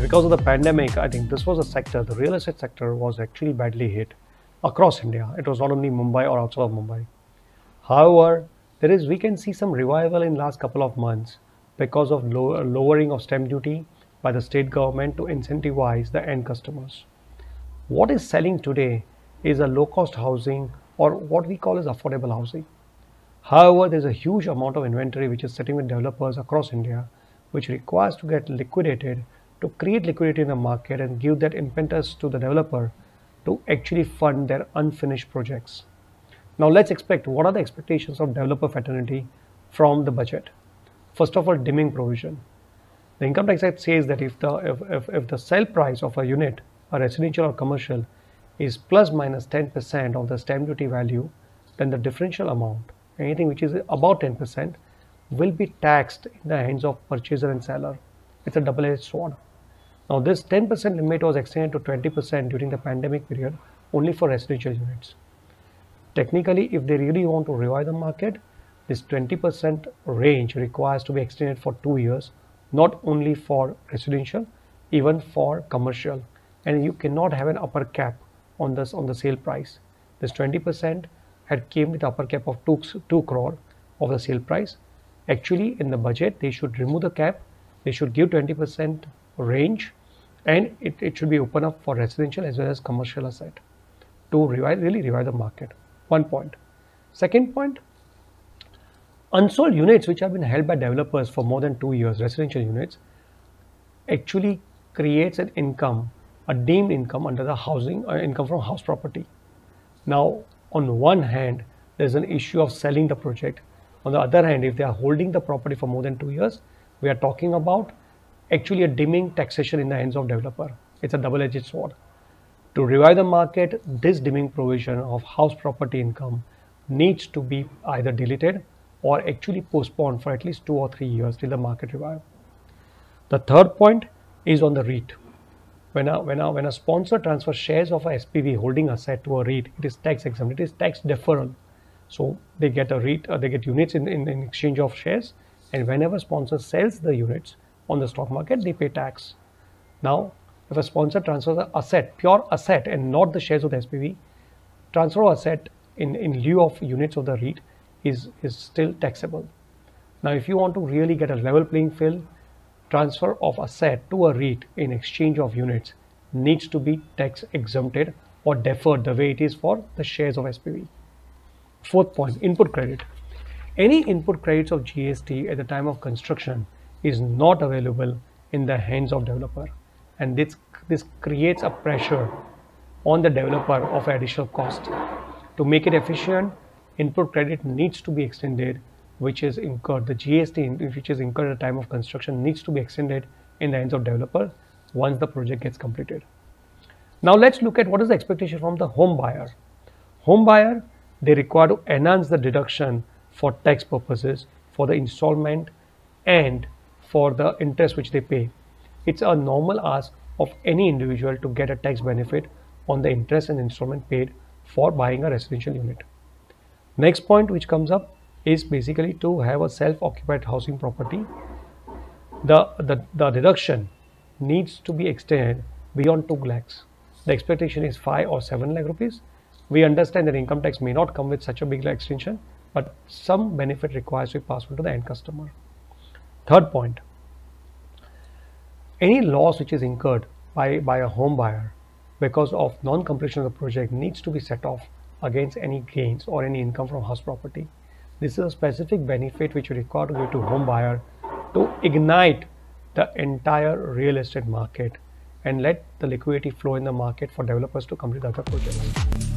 Because of the pandemic, I think this was a sector, the real estate sector was actually badly hit across India. It was not only Mumbai or outside of Mumbai. However, we can see some revival in last couple of months because of lowering of stamp duty by the state government to incentivize the end customers. What is selling today is a low-cost housing, or what we call as affordable housing. However, there's a huge amount of inventory which is sitting with developers across India, which requires to get liquidated to create liquidity in the market and give that impetus to the developer to actually fund their unfinished projects. Now let's expect what are the expectations of developer fraternity from the budget. First of all, dimming provision. The Income Tax Act says that if the sale price of a unit, a residential or commercial, is plus minus 10% of the stamp duty value, then the differential amount, anything which is about 10%, will be taxed in the hands of purchaser and seller. It's a double-edged sword. Now this 10% limit was extended to 20% during the pandemic period only for residential units. Technically, if they really want to revive the market, this 20% range requires to be extended for 2 years, not only for residential, even for commercial. And you cannot have an upper cap on the sale price. This 20% had came with upper cap of 2 crore of the sale price. Actually, in the budget, they should remove the cap. They should give 20% range, and it should be open up for residential as well as commercial asset to really revive the market. One point. Second point, unsold units which have been held by developers for more than 2 years, residential units, actually creates an income, a deemed income under the housing income from house property. Now, on one hand, there's an issue of selling the project. On the other hand, if they are holding the property for more than 2 years, we are talking about actually a dimming taxation in the hands of developer. It's a double-edged sword. To revive the market, this dimming provision of house property income needs to be either deleted or actually postponed for at least 2 or 3 years till the market revive. The third point is on the REIT. When a sponsor transfers shares of a SPV holding asset to a REIT, it is tax exempt. It is tax deferral. So they get a REIT, they get units in exchange of shares, and whenever sponsor sells the units on the stock market, they pay tax. Now, if a sponsor transfers an asset, pure asset, and not the shares of the SPV, transfer of asset in lieu of units of the REIT is still taxable. Now, if you want to really get a level playing field, transfer of asset to a REIT in exchange of units needs to be tax exempted or deferred the way it is for the shares of SPV. Fourth point, input credit. Any input credits of GST at the time of construction is not available in the hands of developer, and this creates a pressure on the developer of additional cost. To make it efficient, input credit needs to be extended, which is incurred. The GST which is incurred at the time of construction needs to be extended in the hands of developer once the project gets completed. Now let's look at what is the expectation from the home buyer. Home buyer, they require to enhance the deduction for tax purposes for the installment and for the interest which they pay. It's a normal ask of any individual to get a tax benefit on the interest and installment paid for buying a residential unit. Next point which comes up is basically to have a self-occupied housing property. The deduction needs to be extended beyond 2 lakhs. The expectation is 5 or 7 lakh rupees. We understand that income tax may not come with such a big extension, but some benefit requires to be passed on to the end customer. Third point, any loss which is incurred by a home buyer because of non-completion of the project needs to be set off against any gains or any income from house property. This is a specific benefit which you require to give to home buyer to ignite the entire real estate market and let the liquidity flow in the market for developers to complete other projects.